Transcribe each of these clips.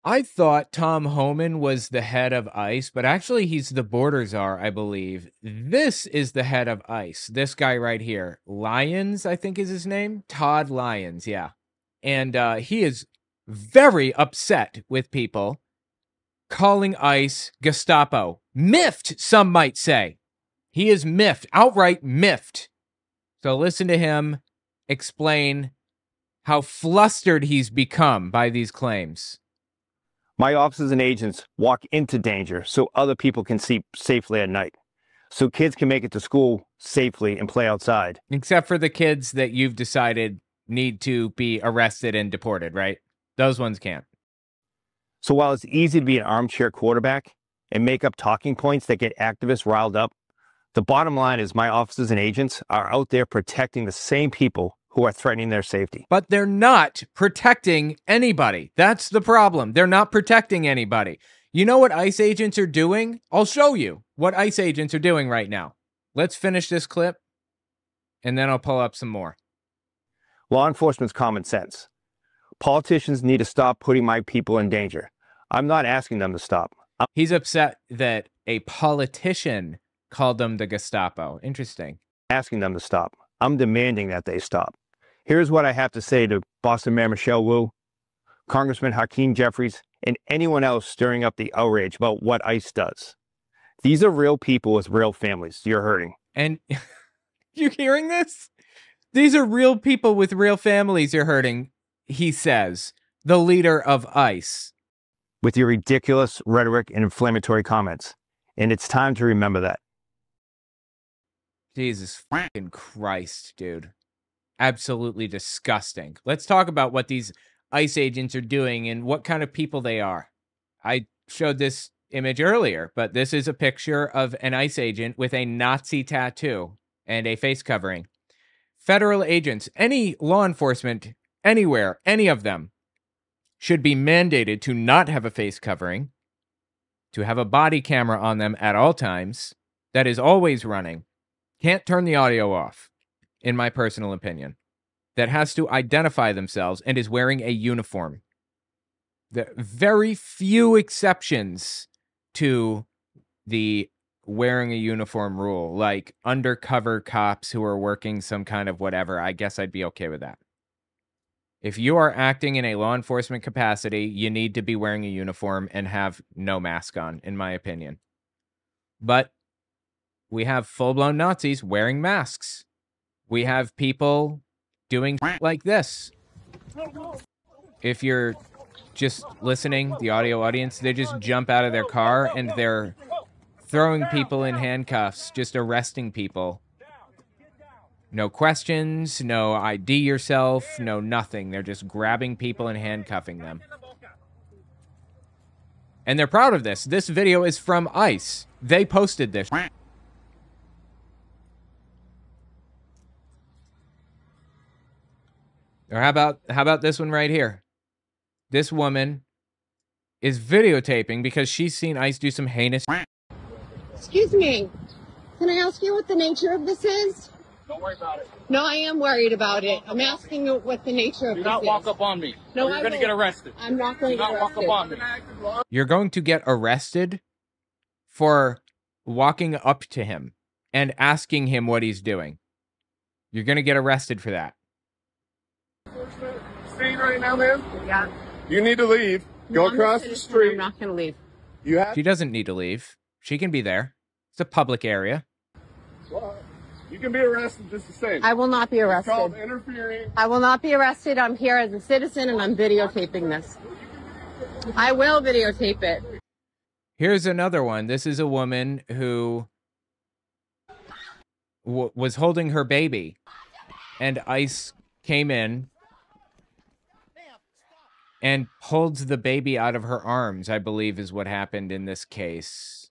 I thought Tom Homan was the head of ICE, but actually he's the border czar, I believe. This is the head of ICE. This guy right here. Lyons, I think is his name. Todd Lyons, yeah. And he is very upset with people calling ICE Gestapo. Miffed, some might say. He is miffed, outright miffed. So listen to him explain how flustered he's become by these claims. My officers and agents walk into danger so other people can sleep safely at night, so kids can make it to school safely and play outside. Except for the kids that you've decided need to be arrested and deported, right? Those ones can't. So while it's easy to be an armchair quarterback and make up talking points that get activists riled up, the bottom line is my officers and agents are out there protecting the same people who are threatening their safety. But they're not protecting anybody. That's the problem. They're not protecting anybody. You know what ICE agents are doing? I'll show you what ICE agents are doing right now. Let's finish this clip, and then I'll pull up some more. Law enforcement's common sense. Politicians need to stop putting my people in danger. I'm not asking them to stop. He's upset that a politician called them the Gestapo. Interesting. Asking them to stop. I'm demanding that they stop. Here's what I have to say to Boston Mayor Michelle Wu, Congressman Hakeem Jeffries, and anyone else stirring up the outrage about what ICE does. These are real people with real families you're hurting. And you hearing this? These are real people with real families you're hurting, he says, the leader of ICE. With your ridiculous rhetoric and inflammatory comments. And it's time to remember that. Jesus fucking Christ, dude. Absolutely disgusting. Let's talk about what these ICE agents are doing and what kind of people they are. I showed this image earlier, but this is a picture of an ICE agent with a Nazi tattoo and a face covering. Federal agents, any law enforcement, anywhere, any of them, should be mandated to not have a face covering, to have a body camera on them at all times, that is always running. Can't turn the audio off, in my personal opinion. That has to identify themselves and is wearing a uniform. The very few exceptions to the wearing a uniform rule, like undercover cops who are working some kind of whatever, I guess I'd be okay with that. If you are acting in a law enforcement capacity, you need to be wearing a uniform and have no mask on, in my opinion. But we have full-blown Nazis wearing masks. We have people doing like this. If you're just listening, the audio audience, they just jump out of their car and they're throwing people in handcuffs, just arresting people. No questions, no ID yourself, no nothing. They're just grabbing people and handcuffing them. And they're proud of this. This video is from ICE. They posted this. Or how about this one right here? This woman is videotaping because she's seen ICE do some heinous. Excuse me. Can I ask you what the nature of this is? Don't worry about it. No, I am worried about it. I'm asking you what the nature of this is. Do not walk up on me. No, you're going to get arrested. I'm not going to get arrested. Do not walk up on me. You're going to get arrested for walking up to him and asking him what he's doing. You're going to get arrested for that. Staying right now, man? Yeah. You need to leave. Go across the street. I'm not going to leave. You have. She doesn't need to leave. She can be there. It's a public area. Well, you can be arrested just the same. I will not be It's arrested. called interfering. I will not be arrested. I'm here as a citizen and I'm videotaping this. I will videotape it. Here's another one. This is a woman who was holding her baby, and ICE came in and pulled the baby out of her arms, I believe is what happened in this case.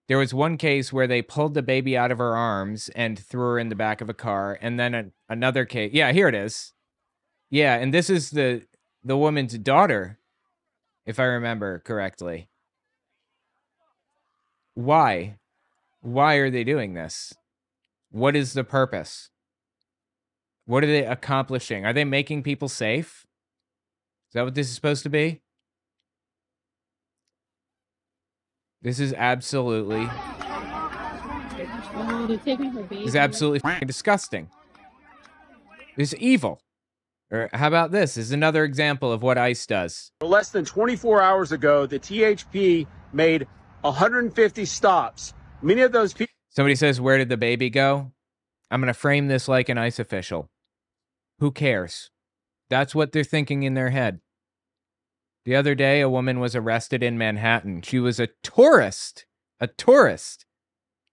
There was one case where they pulled the baby out of her arms and threw her in the back of a car, and then another case. Yeah, here it is. Yeah, and this is the woman's daughter, if I remember correctly. Why? Why are they doing this? What is the purpose? What are they accomplishing? Are they making people safe? Is that what this is supposed to be? This is absolutely fucking disgusting. This is evil. Or how about this? This is another example of what ICE does. Less than 24 hours ago, the THP made 150 stops. Many of those people... Somebody says, where did the baby go? I'm going to frame this like an ICE official. Who cares? That's what they're thinking in their head. The other day, a woman was arrested in Manhattan. She was a tourist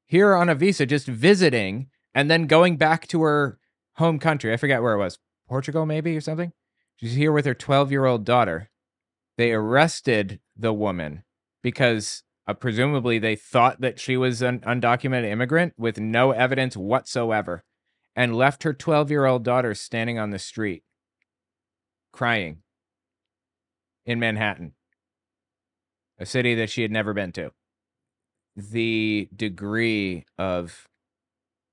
here on a visa, just visiting and then going back to her home country. I forget where it was. Portugal, maybe, or something? She's here with her 12-year-old daughter. They arrested the woman because presumably they thought that she was an undocumented immigrant with no evidence whatsoever, and left her 12-year-old daughter standing on the street, crying, in Manhattan, a city that she had never been to. The degree of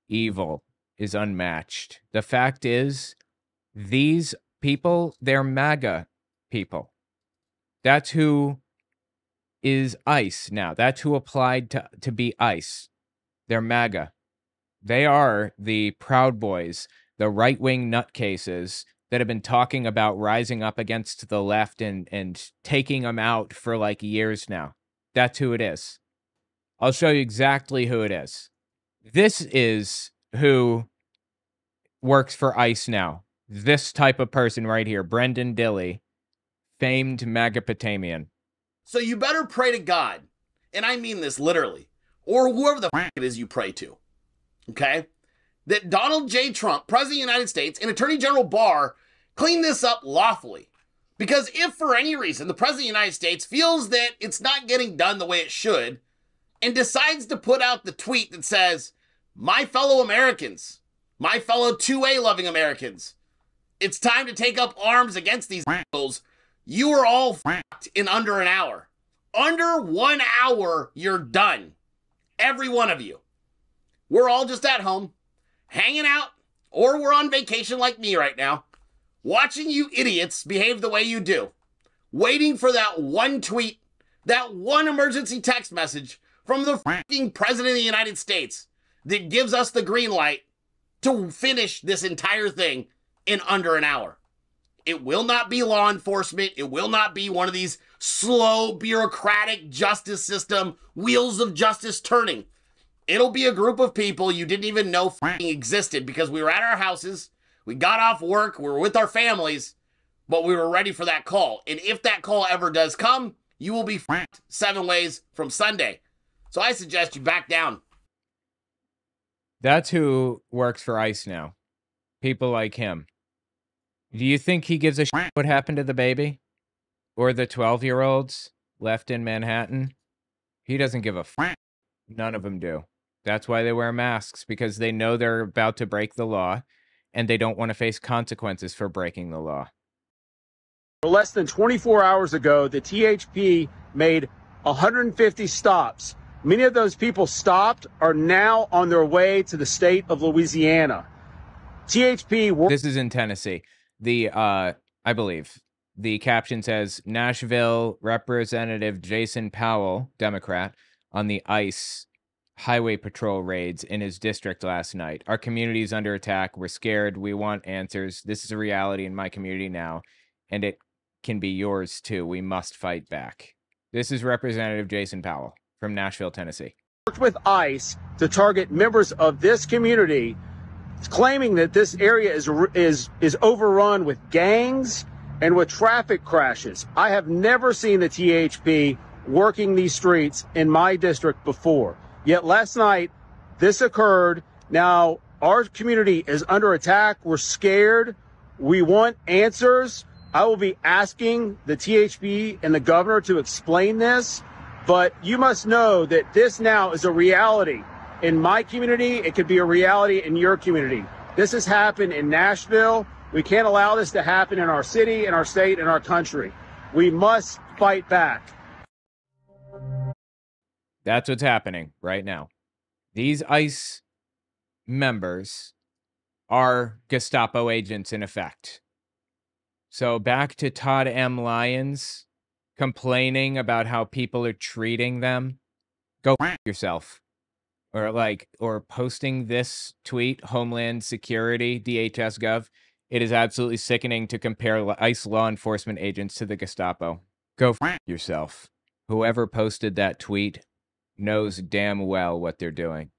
evil is unmatched. The fact is, these people, they're MAGA people. That's who is ICE now. That's who applied to be ICE. They're MAGA. They are the Proud Boys, the right-wing nutcases that have been talking about rising up against the left and taking them out for like years now. That's who it is. I'll show you exactly who it is. This is who works for ICE now. This type of person right here, Brendan Dilley, famed Magapotamian. So you better pray to God, and I mean this literally, or whoever the f*** it is you pray to, okay? That Donald J. Trump, President of the United States, and Attorney General Barr clean this up lawfully. Because if for any reason the President of the United States feels that it's not getting done the way it should, and decides to put out the tweet that says, my fellow Americans, my fellow 2A loving Americans, it's time to take up arms against these assholes. You are all f***ed in under an hour. Under 1 hour, you're done. Every one of you. We're all just at home, hanging out, or we're on vacation like me right now, watching you idiots behave the way you do, waiting for that one tweet, that one emergency text message from the f***ing President of the United States that gives us the green light to finish this entire thing in under an hour. It will not be law enforcement. It will not be one of these slow, bureaucratic justice system wheels of justice turning. It'll be a group of people you didn't even know f***ing existed because we were at our houses, we got off work, we were with our families, but we were ready for that call. And if that call ever does come, you will be f***ed 7 ways from Sunday. So I suggest you back down. That's who works for ICE now. People like him. Do you think he gives a shit what happened to the baby? Or the 12-year-olds left in Manhattan? He doesn't give a f***. None of them do. That's why they wear masks, because they know they're about to break the law, and they don't want to face consequences for breaking the law. Less than 24 hours ago, the THP made 150 stops. Many of those people stopped are now on their way to the state of Louisiana. THP... This is in Tennessee. I believe, the caption says, Nashville Representative Jason Powell, Democrat, on the ICE highway patrol raids in his district last night. Our community is under attack. We're scared. We want answers. This is a reality in my community now, and it can be yours too. We must fight back. This is Representative Jason Powell from Nashville, Tennessee. Worked with ICE to target members of this community, claiming that this area is overrun with gangs and with traffic crashes. I have never seen the THP working these streets in my district before. Yet last night, this occurred. Now, our community is under attack. We're scared. We want answers. I will be asking the THP and the governor to explain this, but you must know that this now is a reality. In my community, it could be a reality in your community. This has happened in Nashville. We can't allow this to happen in our city, in our state, in our country. We must fight back. That's what's happening right now. These ICE members are Gestapo agents in effect. So back to Todd M. Lyons complaining about how people are treating them Go yourself. Or posting this tweet, Homeland Security, DHS Gov. It is absolutely sickening to compare ICE law enforcement agents to the Gestapo. Go yourself. Whoever posted that tweet knows damn well what they're doing.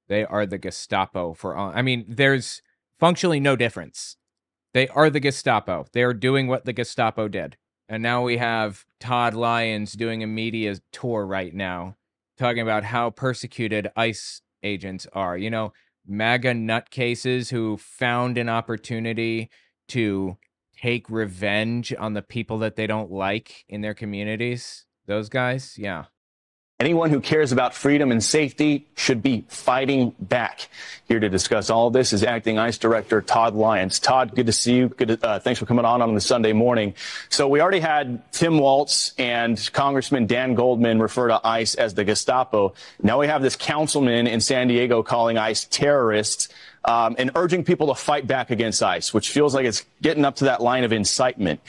They are the Gestapo for all. I mean, there's functionally no difference. They are the Gestapo. They are doing what the Gestapo did. And now we have Todd Lyons doing a media tour right now, talking about how persecuted ICE agents are. You know, MAGA nutcases who found an opportunity to take revenge on the people that they don't like in their communities. Those guys, yeah. Anyone who cares about freedom and safety should be fighting back. Here to discuss all of this is Acting ICE Director Todd Lyons. Todd, good to see you. Thanks for coming on the Sunday morning. So we already had Tim Walz and Congressman Dan Goldman refer to ICE as the Gestapo. Now we have this councilman in San Diego calling ICE terrorists and urging people to fight back against ICE, which feels like it's getting up to that line of incitement.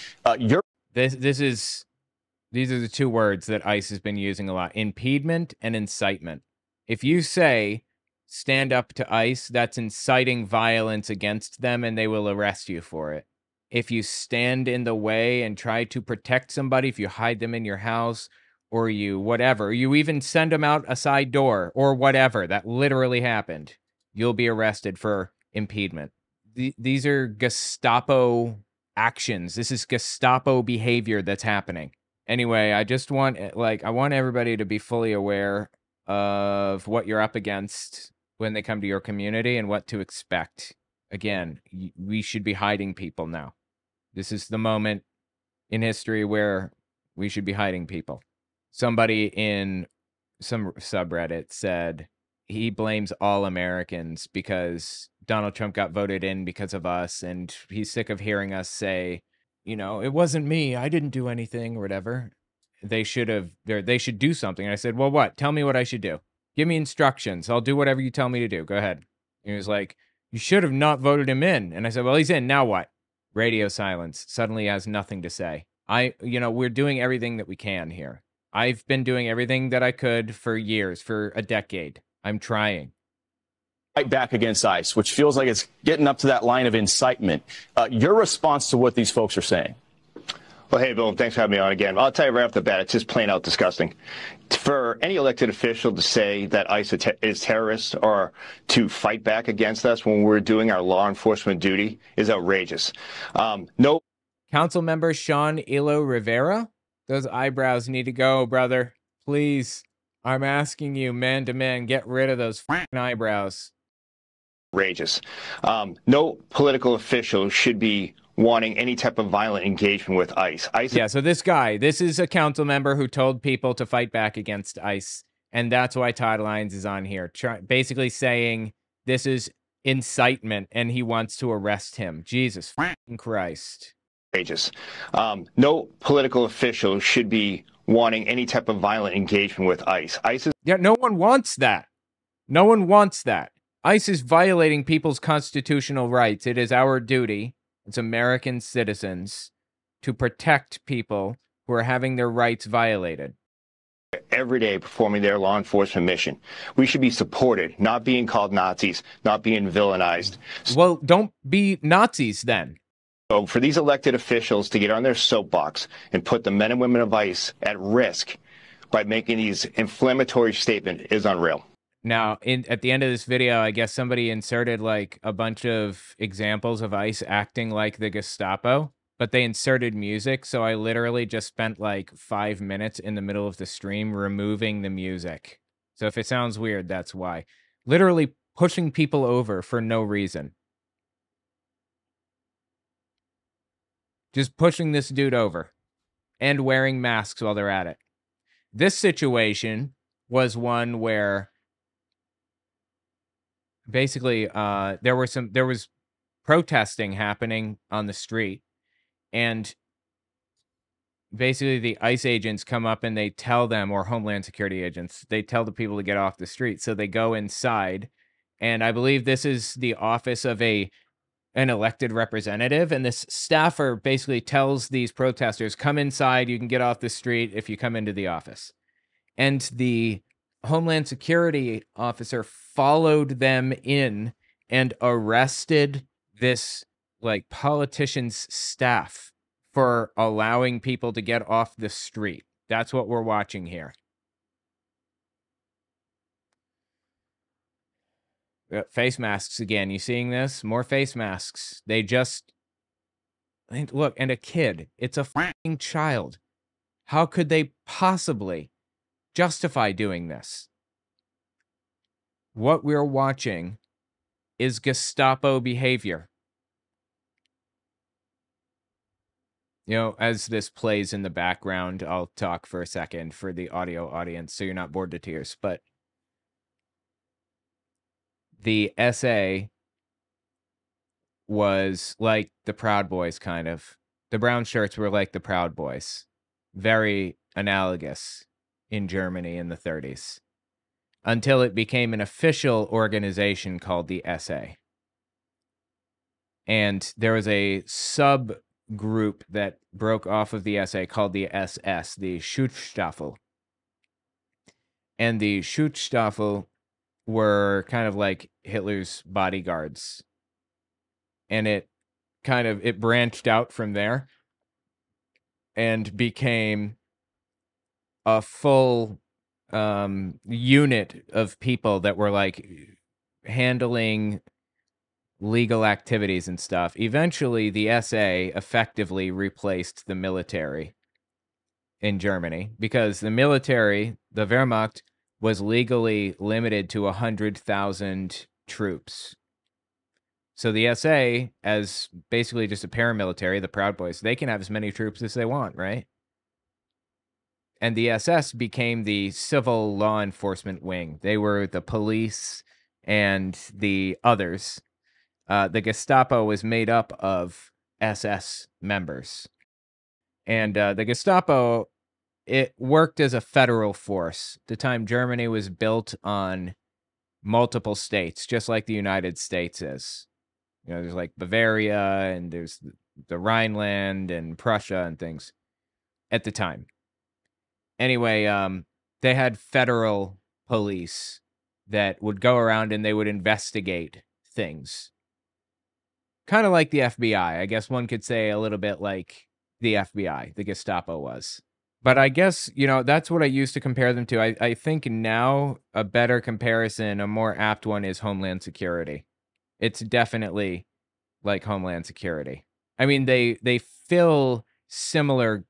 These are the two words that ICE has been using a lot: impediment and incitement. If you say stand up to ICE, that's inciting violence against them and they will arrest you for it. If you stand in the way and try to protect somebody, if you hide them in your house or you whatever, you even send them out a side door or whatever, that literally happened, you'll be arrested for impediment. These are Gestapo actions. This is Gestapo behavior that's happening. Anyway, I just want, I want everybody to be fully aware of what you're up against when they come to your community and what to expect. Again, we should be hiding people now. This is the moment in history where we should be hiding people. Somebody in some subreddit said he blames all Americans because Donald Trump got voted in because of us, and he's sick of hearing us say, you know, it wasn't me, I didn't do anything, or whatever. They should do something. And I said, well, what? Tell me what I should do. Give me instructions. I'll do whatever you tell me to do. Go ahead. And he was like, you should have not voted him in. And I said, well, he's in. Now what? Radio silence. Suddenly has nothing to say. We're doing everything that we can here. I've been doing everything that I could for years, for a decade. I'm trying. Fight back against ICE, which feels like it's getting up to that line of incitement. Your response to what these folks are saying? Well, hey, Bill, thanks for having me on again. I'll tell you right off the bat, it's just plain out disgusting. For any elected official to say that ICE is terrorists or to fight back against us when we're doing our law enforcement duty is outrageous. No. Council member Sean Ilo Rivera? Those eyebrows need to go, brother. Please. I'm asking you, man to man, get rid of those eyebrows. Outrageous. No political official should be wanting any type of violent engagement with ICE. Yeah, so this is a council member who told people to fight back against ICE, and that's why Todd Lyons is on here, basically saying this is incitement, and he wants to arrest him. Jesus Christ. Outrageous. No political official should be wanting any type of violent engagement with ICE. Yeah, no one wants that. No one wants that. ICE is violating people's constitutional rights. It is our duty as American citizens to protect people who are having their rights violated. Every day performing their law enforcement mission. We should be supported, not being called Nazis, not being villainized. Well, don't be Nazis then. So for these elected officials to get on their soapbox and put the men and women of ICE at risk by making these inflammatory statements is unreal. Now, at the end of this video, I guess somebody inserted like a bunch of examples of ICE acting like the Gestapo, but they inserted music, so I literally just spent like 5 minutes in the middle of the stream removing the music. So if it sounds weird, that's why. Literally pushing people over for no reason. Just pushing this dude over and wearing masks while they're at it. This situation was one where basically there was protesting happening on the street, and basically the ICE agents come up and they tell them, or Homeland Security agents, they tell the people to get off the street. So they go inside, and I believe this is the office of an elected representative, and this staffer basically tells these protesters, come inside, you can get off the street if you come into the office. And the Homeland Security officer followed them in and arrested this like politician's staff for allowing people to get off the street. That's what we're watching here. Face masks again. You seeing this? More face masks. They just look, and a kid. It's a fucking child. How could they possibly justify doing this? What we're watching is Gestapo behavior. You know, as this plays in the background, I'll talk for a second for the audio audience so you're not bored to tears. But the SA was like the Proud Boys, kind of. The brown shirts were like the Proud Boys. Very analogous in Germany in the 30s. Until it became an official organization called the SA. And there was a subgroup that broke off of the SA called the SS, the Schutzstaffel. And the Schutzstaffel were kind of like Hitler's bodyguards. And it branched out from there and became a full unit of people that were like handling legal activities and stuff. Eventually, the SA effectively replaced the military in Germany because the military, the Wehrmacht, was legally limited to 100,000 troops. So the SA, as basically just a paramilitary, the Proud Boys, they can have as many troops as they want, right? And the SS became the civil law enforcement wing. They were the police and the others. The Gestapo was made up of SS members. And the Gestapo, it worked as a federal force. At the time, Germany was built on multiple states, just like the United States is. You know, there's like Bavaria, and there's the Rhineland and Prussia and things at the time. Anyway, they had federal police that would go around and they would investigate things. Kind of like the FBI. I guess one could say a little bit like the FBI, the Gestapo was. But I guess, you know, that's what I used to compare them to. I think now a better comparison, a more apt one, is Homeland Security. It's definitely like Homeland Security. I mean, they fill similar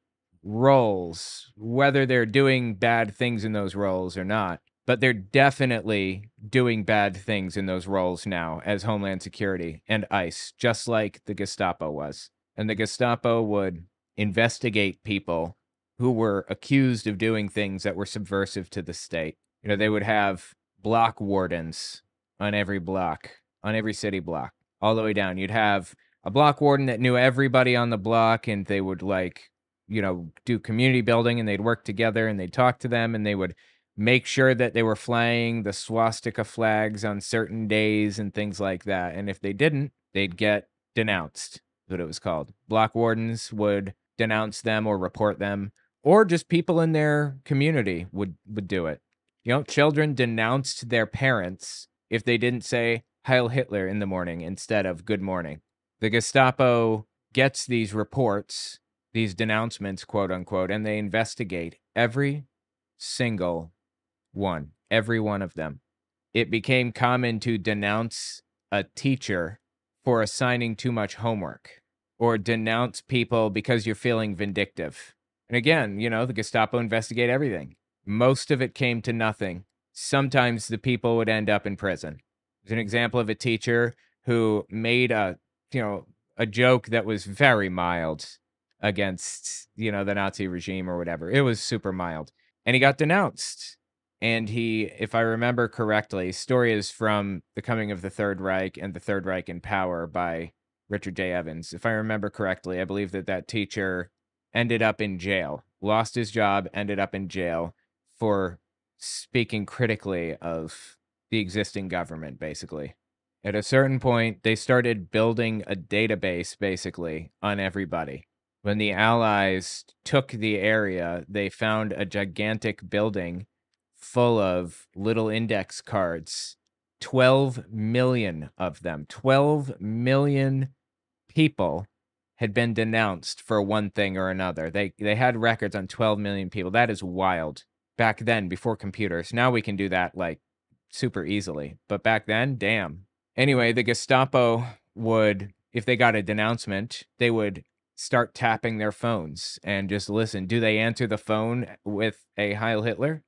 roles, whether they're doing bad things in those roles or not. But they're definitely doing bad things in those roles now as Homeland Security and ICE, just like the Gestapo was. And the Gestapo would investigate people who were accused of doing things that were subversive to the state. You know, they would have block wardens on every block, on every city block, all the way down. You'd have a block warden that knew everybody on the block, and they would, like, you know, do community building, and they'd work together, and they'd talk to them, and they would make sure that they were flying the swastika flags on certain days and things like that. And if they didn't, they'd get denounced, is what it was called. Block wardens would denounce them or report them, or just people in their community would do it. You know, children denounced their parents if they didn't say Heil Hitler in the morning instead of good morning. The Gestapo gets these reports, these denouncements, quote unquote, and they investigate every single one, every one of them. It became common to denounce a teacher for assigning too much homework, or denounce people because you're feeling vindictive. And again, you know, the Gestapo investigate everything. Most of it came to nothing. Sometimes the people would end up in prison. There's an example of a teacher who made a joke that was very mild against, you know, the Nazi regime or whatever. It was super mild. And he got denounced. And he, if I remember correctly, story is from The Coming of the Third Reich and The Third Reich in Power by Richard J. Evans. If I remember correctly, I believe that teacher ended up in jail, lost his job, ended up in jail for speaking critically of the existing government, basically. At a certain point, they started building a database, basically, on everybody. When the Allies took the area, they found a gigantic building full of little index cards. 12 million of them. 12 million people had been denounced for one thing or another. They had records on 12 million people. That is wild. Back then, before computers. Now we can do that, like, super easily. But back then, damn. Anyway, the Gestapo would, if they got a denouncement, they would start tapping their phones and just listen. Do they answer the phone with a Heil Hitler?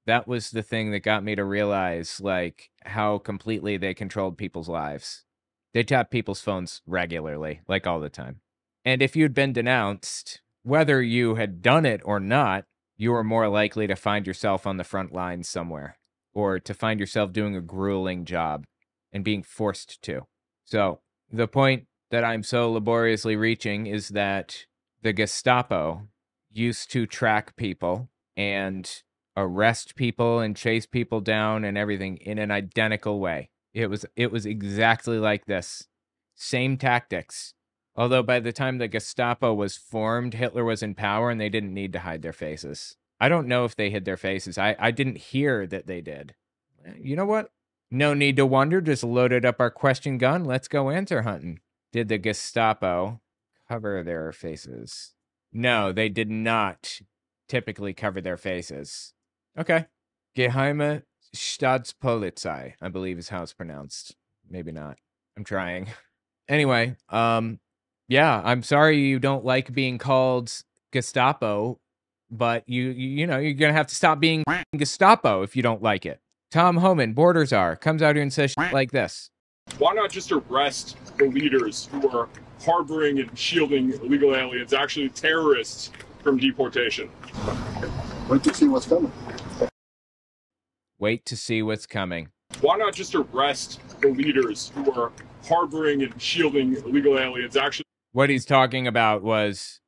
That was the thing that got me to realize, like, how completely they controlled people's lives. They tap people's phones regularly, like all the time. And if you'd been denounced, whether you had done it or not, you were more likely to find yourself on the front lines somewhere, or to find yourself doing a grueling job and being forced to. So the point that I'm so laboriously reaching is that the Gestapo used to track people and arrest people and chase people down and everything in an identical way. It was exactly like this. Same tactics. Although by the time the Gestapo was formed, Hitler was in power and they didn't need to hide their faces. I don't know if they hid their faces. I didn't hear that they did. You know what? No need to wonder. Just loaded up our question gun. Let's go answer hunting. Did the Gestapo cover their faces? No, they did not typically cover their faces. Okay. Geheime Staatspolizei, I believe is how it's pronounced. Maybe not. I'm trying. Anyway, yeah, I'm sorry you don't like being called Gestapo, but you know, you're gonna have to stop being Gestapo if you don't like it. Tom Homan, Borders Are, comes out here and says shit like this. Why not just arrest the leaders who are harboring and shielding illegal aliens, actually terrorists, from deportation? Wait to see what's coming. Wait to see what's coming. Why not just arrest the leaders who are harboring and shielding illegal aliens, actually? What he's talking about was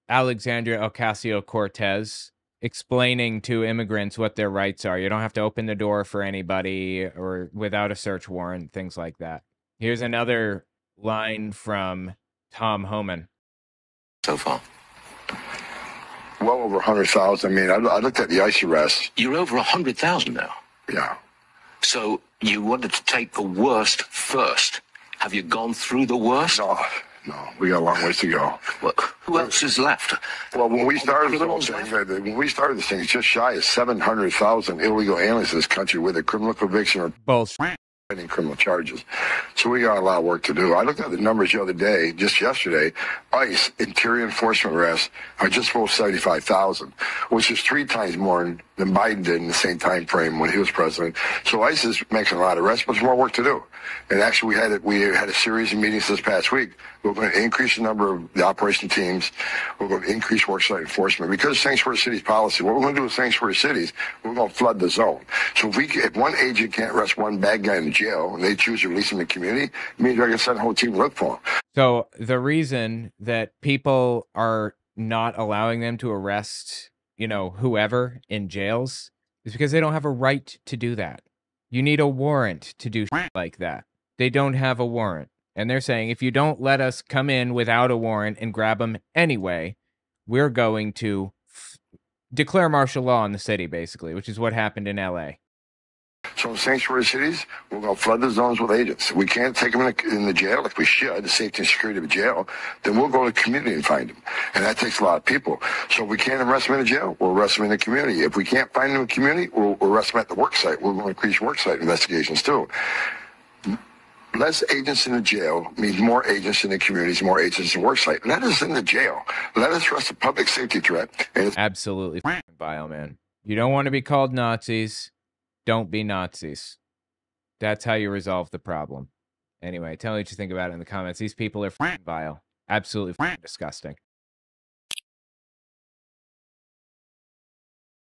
Alexandria Ocasio-Cortez explaining to immigrants what their rights are. You don't have to open the door for anybody or without a search warrant, things like that. Here's another line from Tom Homan. So far? Well over 100,000. I mean, I looked at the ICE arrests. You're over 100,000 now. Yeah. So you wanted to take the worst first. Have you gone through the worst? No, we got a long ways to go. Well, who else is left? Well, when we started this thing, it's just shy of 700,000 illegal aliens in this country with a criminal conviction or Bullshit. criminal charges. So we got a lot of work to do. I looked at the numbers the other day, just yesterday. ICE interior enforcement arrests are just below 75,000, which is 3 times more than Biden did in the same time frame when he was president. So ICE is making a lot of arrests, but there's more work to do. And actually, we had a series of meetings this past week. We're going to increase the number of the operation teams. We're going to increase worksite enforcement. Because Sanctuary Cities policy, what we're going to do with Sanctuary Cities, we're going to flood the zone. So if one agent can't arrest one bad guy in the jail and they choose to release him in the community, it means they're going to send a whole team to look for him. So the reason that people are not allowing them to arrest, you know, whoever in jails is because they don't have a right to do that. You need a warrant to do shit like that. They don't have a warrant. And they're saying, if you don't let us come in without a warrant and grab them anyway, we're going to declare martial law in the city, basically, which is what happened in LA. So in Sanctuary Cities, we're going to flood the zones with agents. We can't take them in the jail like we should, the safety and security of a jail. Then we'll go to the community and find them. And that takes a lot of people. So if we can't arrest them in the jail, we'll arrest them in the community. If we can't find them in the community, we'll arrest them at the work site. We're going to increase work site investigations too. Less agents in the jail means more agents in the communities, more agents in the work site. Let us in the jail. Let us arrest a public safety threat. And it's absolutely vile, man. You don't want to be called Nazis. Don't be Nazis. That's how you resolve the problem. Anyway, tell me what you think about it in the comments. These people are vile. Absolutely disgusting.